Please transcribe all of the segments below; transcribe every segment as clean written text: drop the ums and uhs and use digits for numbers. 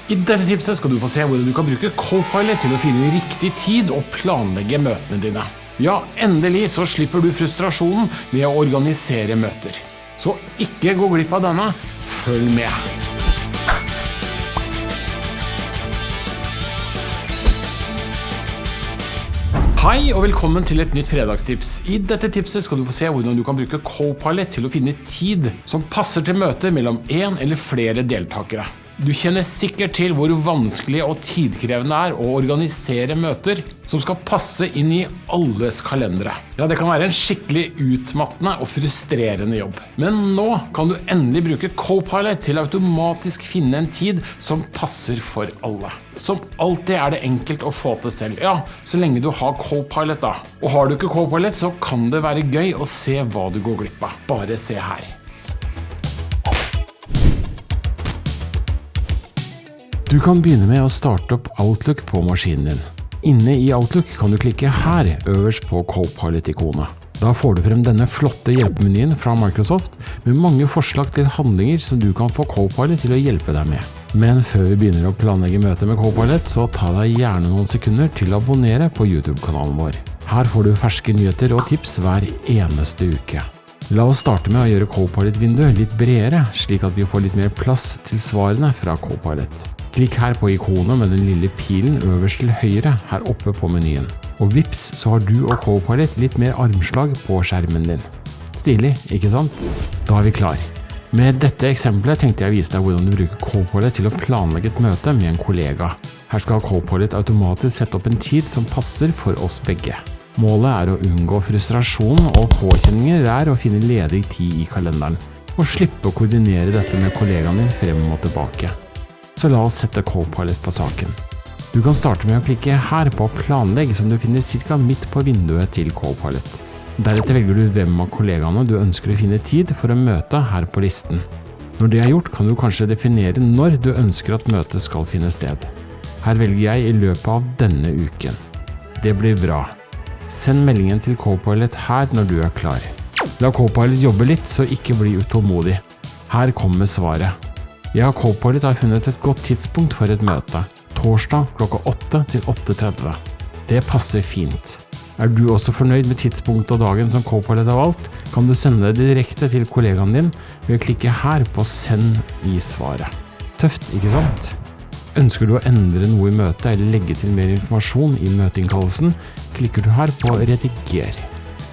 I dette tipset skal du få se hvordan du kan bruke Copilot til å finne riktig tid og planlegge møtene dine. Ja, endelig så slipper du frustrasjonen med å organisere møter. Så ikke gå glipp av denne, følg med. Hei og velkommen til et nytt fredagstips. I dette tipset skal du få se hvordan du kan bruke Copilot til å finne tid som passer til møter mellom en eller flere deltakere. Du kjenner sikkert til hvor vanskelig og tidkrevende det å organisere møter som skal passe inn i alles kalendere. Ja, det kan være en skikkelig utmattende og frustrerende jobb. Men nå kan du endelig bruke Copilot til å automatisk finne en tid som passer for alle. Som alltid det enkelt å få til selv, ja, så lenge du har Copilot da. Og har du ikke Copilot, så kan det være gøy å se hva du går glipp av. Bare se her. Du kan begynne med å starte opp Outlook på maskinen din. Inne i Outlook kan du klikke her øverst på Copilot-ikonet. Da får du frem denne flotte hjelpemenyen fra Microsoft med mange forslag til handlinger som du kan få Copilot til å hjelpe deg med. Men før vi begynner å planlegge møte med Copilot, så ta deg gjerne noen sekunder til å abonnere på YouTube-kanalen vår. Her får du ferske nyheter og tips hver eneste uke. La oss starte med å gjøre Copilot-vinduet litt bredere, slik at vi får litt mer plass til svarene fra Copilot. Klikk her på ikonet med den lille pilen øverst til høyre her oppe på menyen. Og vips, så har du og Copilot litt mer armslag på skjermen din. Stilig, ikke sant? Da er vi klar. Med dette eksempelet tenkte jeg å vise deg hvordan du bruker Copilot til å planlegge et møte med en kollega. Her skal Copilot automatisk sette opp en tid som passer for oss begge. Målet å unngå frustrasjon og påkjenninger å finne ledig tid i kalenderen, og slippe å koordinere dette med kollegaen din frem og tilbake. Så la oss sette Copilot på saken. Du kan starte med å klikke her på planlegg som du finner cirka midt på vinduet til Copilot. Deretter velger du hvem av kollegaene du ønsker å finne tid for å møte her på listen. Når det er gjort, kan du kanskje definere når du ønsker at møtet skal finne sted. Her velger jeg i løpet av denne uken. Det blir bra. Send meldingen til Copilot her når du er klar. La Copilot jobbe litt, så ikke bli utålmodig. Her kommer svaret. Jeg og Copilot har funnet et godt tidspunkt for et møte. Torsdag klokka 8 til 8:30. Det passer fint. Er du også fornøyd med tidspunktet og dagen som Copilot har valgt, kan du sende det direkte til kollegaen din ved å klikke her på send i svaret. Tøft, ikke sant? Ønsker du å endre noe i møtet eller legge til mer informasjon i møteinnkallelsen, klikker du her på rediger.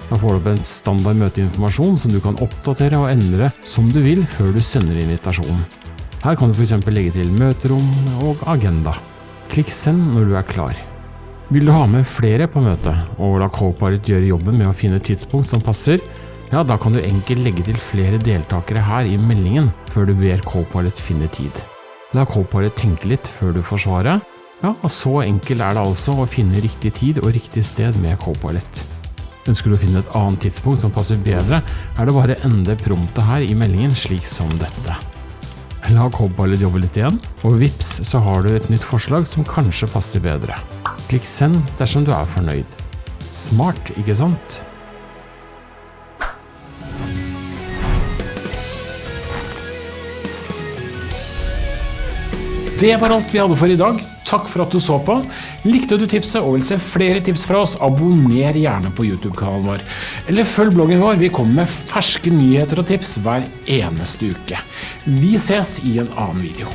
Da får du opp en standard møteinformasjon som du kan oppdatere og endre som du vil før du sender invitasjonen. Her kan du for eksempel legge til møterom og agenda. Klikk send når du er klar. Vil du ha med flere på møtet, og la Copilot gjøre jobben med å finne et tidspunkt som passer, ja, da kan du enkelt legge til flere deltakere her i meldingen før du ber Copilot finne tid. La Copilot tenke litt før du får svaret. Ja, og så enkelt det altså å finne riktig tid og riktig sted med Copilot. Ønsker du å finne et annet tidspunkt som passer bedre, det bare å endre promptet her i meldingen slik som dette. La Copilot jobbe litt igjen, og vips, så har du et nytt forslag som kanskje passer bedre. Klikk send dersom du er fornøyd. Smart, ikke sant? Det var alt vi hadde for i dag. Takk for at du så på. Likte du tipset og vil se flere tips fra oss, abonner gjerne på YouTube-kanalen vår. Eller følg bloggen vår, vi kommer med ferske nyheter og tips hver eneste uke. Vi ses i en annen video.